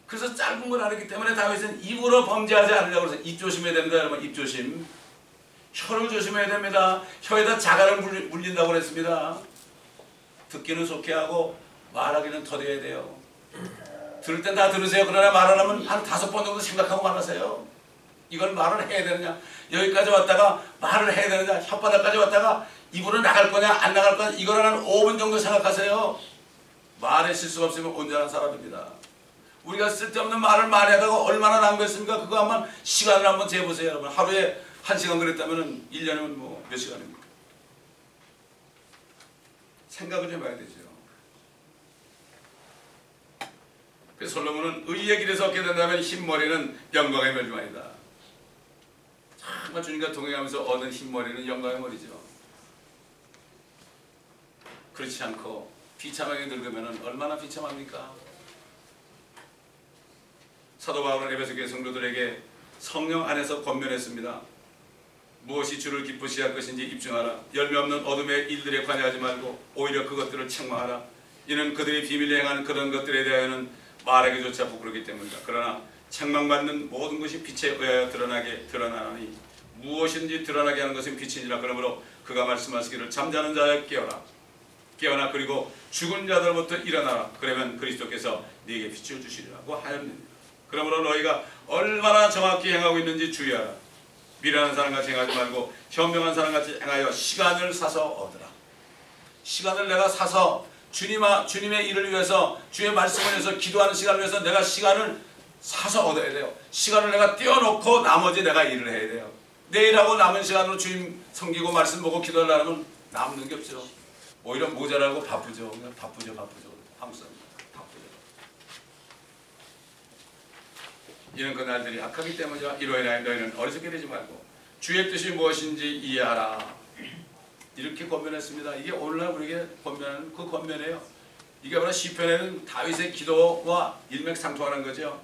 그래서 짧은 걸 알았기 때문에 다윗은 입으로 범죄하지 않으려고 해서 입 조심해야 됩니다 여러분. 입 조심. 혀를 조심해야 됩니다. 혀에다 자갈을 물린다고 그랬습니다. 듣기는 좋게 하고 말하기는 더뎌야 돼요. 들을 땐 다 들으세요. 그러나 말 안 하면 한 5번 정도 생각하고 말하세요. 이걸 말을 해야 되느냐, 여기까지 왔다가 말을 해야 되느냐, 혓바닥까지 왔다가 입으로 나갈 거냐 안 나갈 거냐 이걸 한 5분 정도 생각하세요. 말에 실수가 없으면 온전한 사람입니다. 우리가 쓸데없는 말을 많이 하다가 얼마나 낭비했습니까? 그거 한번 시간을 한번 재보세요 여러분. 하루에 1시간 그랬다면 1년이면 뭐 몇 시간입니까? 생각을 해봐야 되죠. 그래서 솔로몬은 의의 길에서 얻게 된다면 흰머리는 영광의 멸류관이다. 정말 주님과 동행하면서 얻은 흰머리는 영광의 머리죠. 그렇지 않고 비참하게 늙으면 얼마나 비참합니까? 사도 바울은 에베소 교회 성도들에게 성령 안에서 권면했습니다. 무엇이 주를 기쁘시게 할 것인지 입증하라. 열매 없는 어둠의 일들에 관여하지 말고 오히려 그것들을 책망하라. 이는 그들이 비밀에 행하는 그런 것들에 대하여는 말하기조차 부끄럽기 때문이다. 그러나 책망받는 모든 것이 빛에 의하여 드러나니 무엇인지 드러나게 하는 것은 빛이니라. 그러므로 그가 말씀하시기를 잠자는 자여 깨어나 그리고 죽은 자들부터 일어나라. 그러면 그리스도께서 네게 빛을 주시리라고 하였느니라. 그러므로 너희가 얼마나 정확히 행하고 있는지 주의하라. 미련한 사람같이 행하지 말고 현명한 사람같이 행하여 시간을 사서 얻으라. 시간을 내가 사서 주님의 일을 위해서 주의 말씀을 위해서 기도하는 시간을 위해서 내가 시간을 사서 얻어야 돼요. 시간을 내가 떼어놓고 나머지 내가 일을 해야 돼요. 내일하고 남은 시간으로 주님 섬기고 말씀 보고 기도하려면 남는 게 없죠. 오히려 모자라고 바쁘죠. 그냥 바쁘죠. 한국 사람 바쁘죠. 이는 그 날들이 악하기 때문이야. 이로 인하여 너희는 어리석게 되지 말고 주의 뜻이 무엇인지 이해하라. 이렇게 권면했습니다. 이게 오늘날 우리에게 권면하는 그 권면이에요. 이게 바로 시편에는 다윗의 기도와 일맥상통하는 거죠.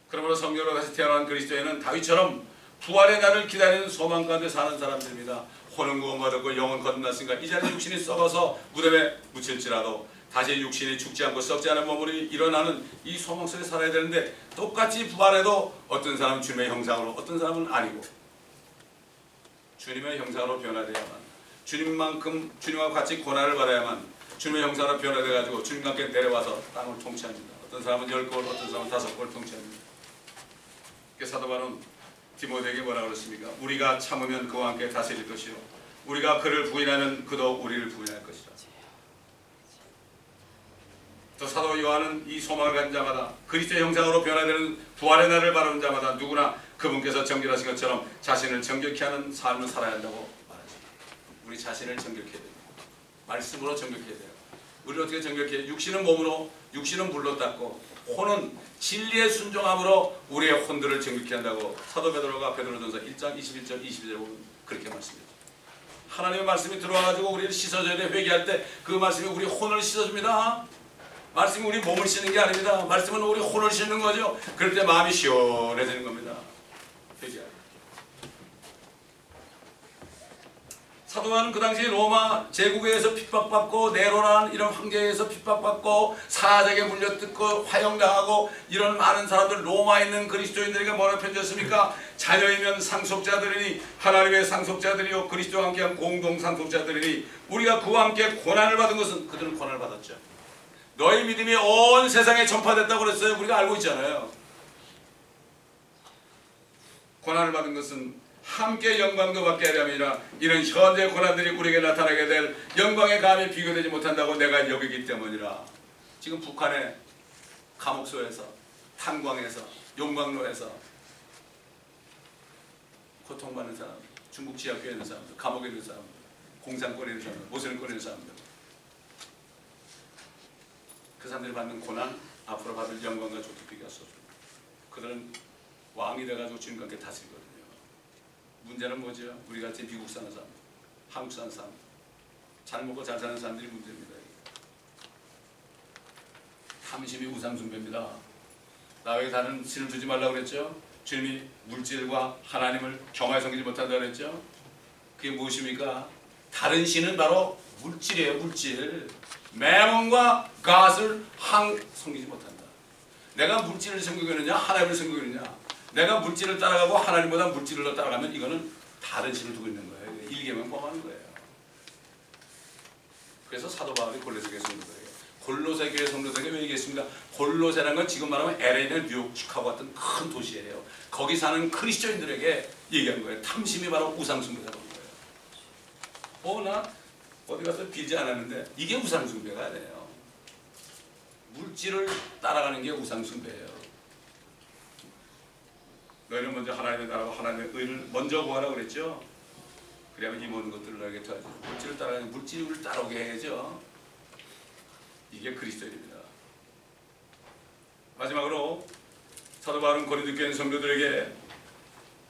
그러므로 성경으로 다시 태어난 그리스도인은 다윗처럼 부활의 날을 기다리는 소망 가운데 사는 사람들입니다. 혼은 구원받았고 영은 거듭났으니까 이제는 육신이 썩어서 무덤에 묻힐지라도 다시 육신이 죽지 않고 썩지 않은 몸으로 일어나는 이 소망 속에 살아야 되는데 똑같이 부활해도 어떤 사람은 주님의 형상으로 어떤 사람은 아니고 주님의 형상으로 변화되어야만 주님과 같이 고난을 받아야만 주님의 형상으로 변화되어가지고 주님과 함께 내려와서 땅을 통치합니다. 어떤 사람은 10골 어떤 사람은 5골 통치합니다. 그래서 사도 바울은 디모데에게 뭐라고 그랬습니까? 우리가 참으면 그와 함께 다스릴 것이요 우리가 그를 부인하면 그도 우리를 부인할 것이라. 또 사도 요한은 이 소망을 가진 자마다 그리스도의 형상으로 변화되는 부활의 날을 바라는 자마다 누구나 그분께서 정결하신 것처럼 자신을 정결케 하는 삶을 살아야 한다고 말하십니다. 우리 자신을 정결케 해야 됩니다. 말씀으로 정결케 해야 돼요. 우리를 어떻게 정결케 해요? 육신은 몸으로, 육신은 물로 닦고 혼은 진리의 순종함으로 우리의 혼들을 정결케 한다고 사도 베드로가 베드로전서 1장 21절 22절 보면 그렇게 말씀해요. 하나님의 말씀이 들어와가지고 우리를 씻어줘야 돼. 회개할 때 그 말씀이 우리 혼을 씻어줍니다. 말씀이 우리 몸을 씻는 게 아닙니다. 말씀은 우리 혼을 씻는 거죠. 그럴 때 마음이 시원해지는 겁니다. 회개할 때. 사도 바울은 그 당시 로마 제국에서 핍박받고 네로라는 이런 황제에서 핍박받고 사자에게 물려뜯고 화형당하고 이런 많은 사람들, 로마에 있는 그리스도인들에게 뭐라 편지했습니까? 자녀이면 상속자들이니 하나님의 상속자들이요 그리스도와 함께한 공동 상속자들이니 우리가 그와 함께 고난을 받은 것은, 그들은 고난을 받았죠. 너희 믿음이 온 세상에 전파됐다고 그랬어요. 우리가 알고 있잖아요. 고난을 받은 것은 함께 영광도 받게 하려면이라. 이런 현재 고난들이 우리에게 나타나게 될 영광의 감이 비교되지 못한다고 내가 여기기 때문이라. 지금 북한의 감옥소에서, 탄광에서, 용광로에서 고통받는 사람, 중국 지하교에 있는 사람들, 감옥에 있는 사람들, 공산권에 있는 사람들, 모슬림권에 있는 사람들, 그 사람들이 받는 고난, 앞으로 받을 영광과 좋게 비교할 수 없습니다. 그들은 왕이 돼가지고 주님과 함께 다스리거든요. 문제는 뭐죠? 우리같이 미국 사는 사람, 한국 사는 사람, 잘 먹고 잘 사는 사람들이 문제입니다. 탐심이 우상숭배입니다. 나에게 다른 신을 두지 말라고 그랬죠? 주님이 물질과 하나님을 겸하여 섬기지 못한다고 그랬죠? 그게 무엇입니까? 다른 신은 바로 물질이에요. 물질. 매몬과 갓을 섬기지 못한다. 내가 물질을 섬기고 있느냐 하나님을 섬기고 있느냐. 내가 물질을 따라가고 하나님보다 물질을 더 따라가면 이거는 다른 신을 두고 있는 거예요. 일개만 범하는 거예요. 그래서 사도 바울이 골로새 교회 성도들에게, 골로새 교회 성도들에게 왜 얘기했습니까? 골로새라는 건 지금 말하면 LA나 뉴욕, 시카고 같은 큰 도시예요. 거기 사는 그리스도인들에게 얘기한 거예요. 탐심이 바로 우상숭배라는 거예요. 나 어디 가서 빌지 않았는데 이게 우상숭배가 아니에요. 물질을 따라가는 게 우상숭배예요. 너희는 먼저 하나님의 나라와 하나님의 의를 먼저 구하라고 그랬죠. 그래야만 이 모든 것들을 너에게 더하죠. 물질을 따라가는, 물질이 우리를 따라오게 해야죠. 이게 그리스도입니다. 마지막으로 사도 바울은 고린도 교회 성도들에게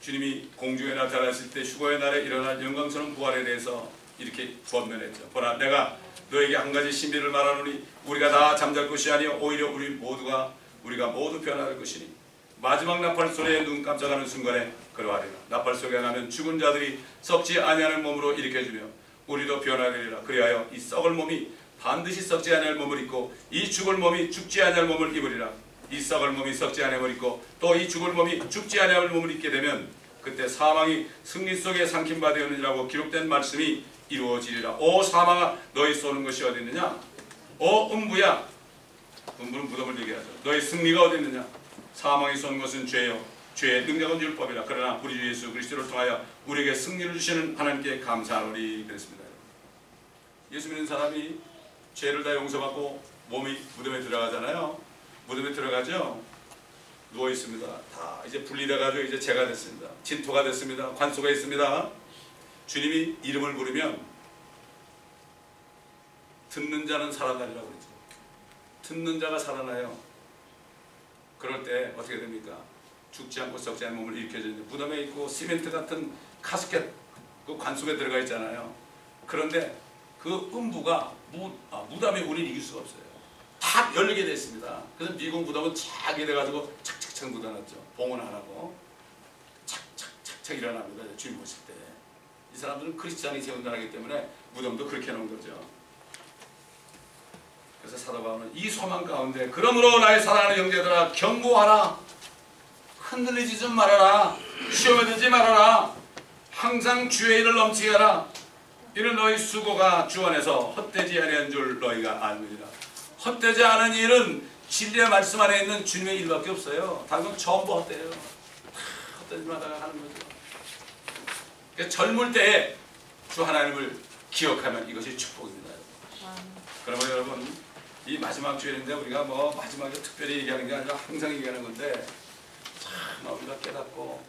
주님이 공중에 나타났을 때 휴거의 날에 일어날 영광스러운 부활에 대해서 이렇게 권면했죠. 보라, 내가 너에게 한 가지 신비를 말하노니 우리가 다 잠잘 것이 아니요 오히려 우리가 모두 변화될 것이니 마지막 나팔 소리에 눈 깜짝하는 순간에 그러하리라. 나팔 소리가 나면 죽은 자들이 썩지 아니하는 몸으로 일으켜주며 우리도 변화되리라. 그리하여 이 썩을 몸이 반드시 썩지 아니할 몸을 입고 이 죽을 몸이 죽지 아니할 몸을 입으리라. 이 썩을 몸이 썩지 아니할 몸을 입고 또 이 죽을 몸이 죽지 아니할 몸을 입게 되면 그때 사망이 승리 속에 삼킴바 되었느니라고 기록된 말씀이 이루어지리라. 오 사망아, 너희 쏘는 것이 어디 있느냐? 오 음부야, 음부는 무덤을 얘기하죠. 너희 승리가 어디 있느냐? 사망이 쏘는 것은 죄요, 죄의 능력은 율법이라. 그러나 우리 주 예수 그리스도를 통하여 우리에게 승리를 주시는 하나님께 감사하노니 그랬습니다. 예수 믿는 사람이 죄를 다 용서받고 몸이 무덤에 들어가잖아요. 무덤에 들어가죠. 누워 있습니다. 다 이제 분리돼가지고 이제 죄가 됐습니다. 진토가 됐습니다. 관소가 있습니다. 주님이 이름을 부르면 듣는 자는 살아나리라고 그랬죠. 듣는 자가 살아나요. 그럴 때 어떻게 됩니까? 죽지 않고 썩지 않은 몸을 일으켜주는데 무덤에 있고 시멘트 같은 카스켓 그 관속에 들어가 있잖아요. 그런데 그 음부가 무덤에 우리는 이길 수가 없어요. 다 열리게 됐습니다. 그래서 미국 무덤은 착이 돼가지고 착착착 묻어놨죠. 봉헌 안 하고 착착착착 일어납니다. 주님 보실 때. 이 사람들은 크리스찬이 세운 나라이기 때문에 무덤도 그렇게 해놓은 거죠. 그래서 사도 바울은 이 소망 가운데 그러므로 나의 사랑하는 형제들아 경고하라. 흔들리지 좀 말아라. 시험에 들지 말아라. 항상 주의 일을 넘치게 하라. 이는 너희 수고가 주 안에서 헛되지 아니한 줄 너희가 알느니라. 헛되지 않은 일은 진리의 말씀 안에 있는 주님의 일밖에 없어요. 다른 건 전부 헛되요. 다 헛되지 마다가 하는 거죠. 그러니까 젊을 때에 주 하나님을 기억하면 이것이 축복입니다. 그러면 여러분 이 마지막 주일인데 우리가 뭐 마지막에 특별히 얘기하는 게 아니라 항상 얘기하는 건데 참 우리가 깨닫고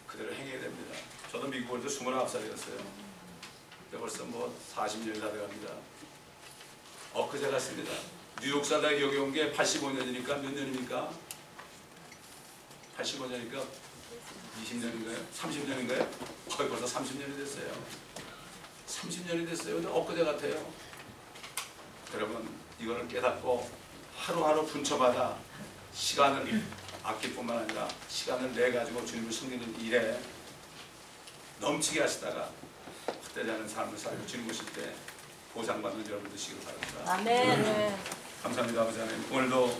그대로 행해야 됩니다. 저도 미국 올 때 29살이었어요. 근데 벌써 뭐 40년이 다 돼갑니다. 엊그제 갔습니다. 뉴욕 살다가 여기 온 게 85년이니까 몇 년입니까? 85년이니까 20년인가요? 30년인가요? 거의 벌써 30년이 됐어요. 30년이 됐어요. 근데 엊그제 같아요. 여러분 이거를 깨닫고 하루하루 분초마다 시간을 아낄 뿐만 아니라 시간을 내가지고 주님을 섬기는 일에 넘치게 하시다가 헛되지 않은 삶을 살고 즐거우실 때 보상받는 여러분 되시길 바랍니다. 아멘. 감사합니다. 아버지 하나님, 오늘도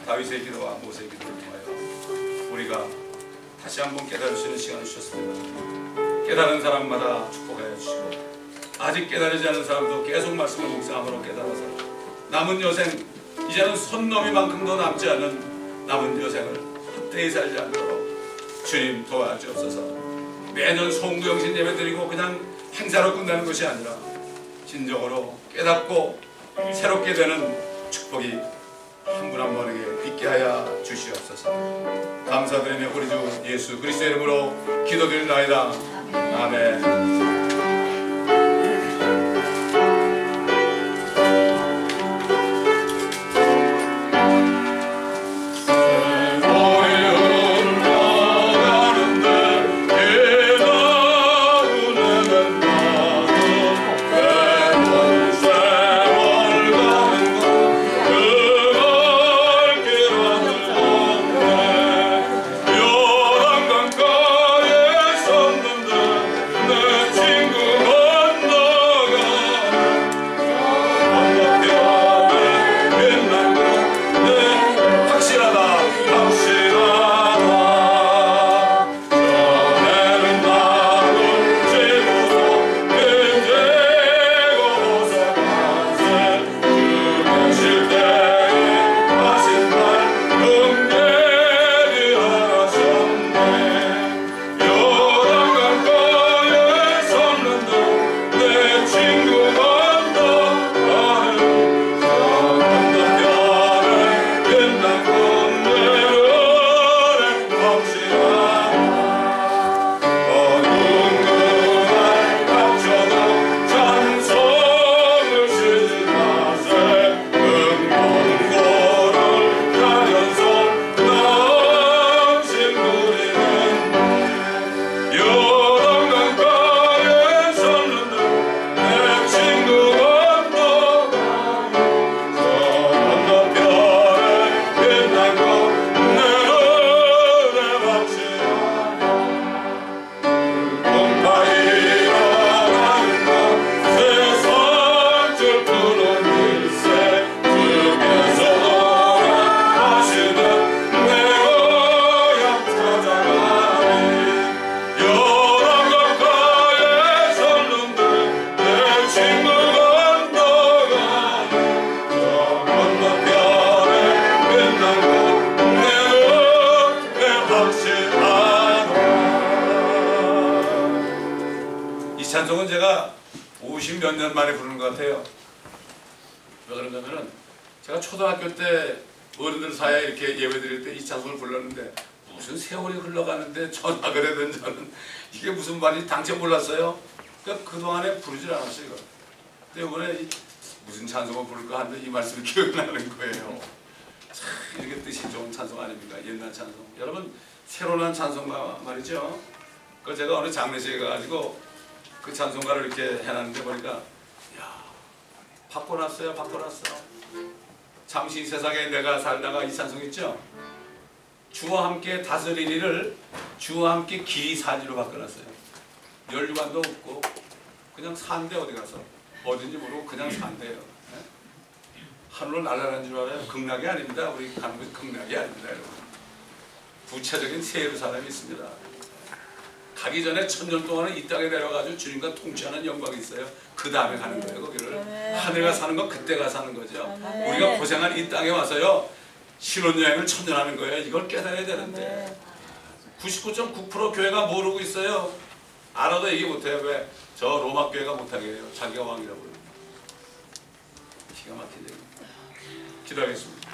다윗의 기도와 모세의 기도를 통하여 우리가 다시 한번 깨달을 수 있는 시간을 주셨습니다. 깨달은 사람마다 축복하여 주시고 아직 깨달지 않은 사람도 계속 말씀을 묵상함으로 깨달아서 남은 여생, 이제는 손 너미만큼도 남지 않은 남은 여생을 헛되이 살지 않도록 주님 도와주옵소서. 매년 송구영신 예배 드리고 그냥 행사로 끝나는 것이 아니라 진정으로 깨닫고 새롭게 되는 축복이 한 분 한 분에게 빚게 하여 주시옵소서. 감사드리며 우리 주 예수 그리스도의 이름으로 기도드리나이다. 아멘. 찬송은 제가 50몇 년 만에 부르는 것 같아요. 왜 그러냐면은 제가 초등학교 때 어른들 사이에 이렇게 예배 드릴 때 이 찬송을 불렀는데 무슨 세월이 흘러가는데 전학을 해든 저는 이게 무슨 말인지 당최 몰랐어요. 그러니까 그동안에 부르질 않았어요. 이거. 근데 이번에 무슨 찬송을 부를까 하는데 이 말씀이 기억나는 거예요. 참 이렇게 뜻이 좋은 찬송 아닙니까? 옛날 찬송. 여러분 새로 난 찬송가 말이죠. 그 제가 어느 장례식에 가가지고 그 찬송가를 이렇게 해놨는데 보니까 야 바꿔놨어요. 바꿔놨어. 잠시 이 세상에 내가 살다가 이 찬송 있죠. 주와 함께 다스리니를 주와 함께 기사지로 바꿔놨어요. 연류관도 없고 그냥 산대 어디 가서 어딘지 모르고 그냥 산대요. 네? 하늘로 날아가는 줄 알아요. 극락이 아닙니다. 우리 가는 곳이 극락이 아닙니다. 여러분. 구체적인 새 예루살렘이 있습니다. 가기 전에 1000년 동안은 이 땅에 내려가지고 주님과 통치하는 영광이 있어요. 그 다음에 가는 거예요. 거기를. 하늘에 사는 건 그때가 사는 거죠. 우리가 고생한 이 땅에 와서요. 신혼여행을 1000년 하는 거예요. 이걸 깨달아야 되는데 99.9% 교회가 모르고 있어요. 알아도 얘기 못해요. 왜? 저 로마 교회가 못하게 해요. 자기가 왕이라고. 기가 막히네요. 기도하겠습니다.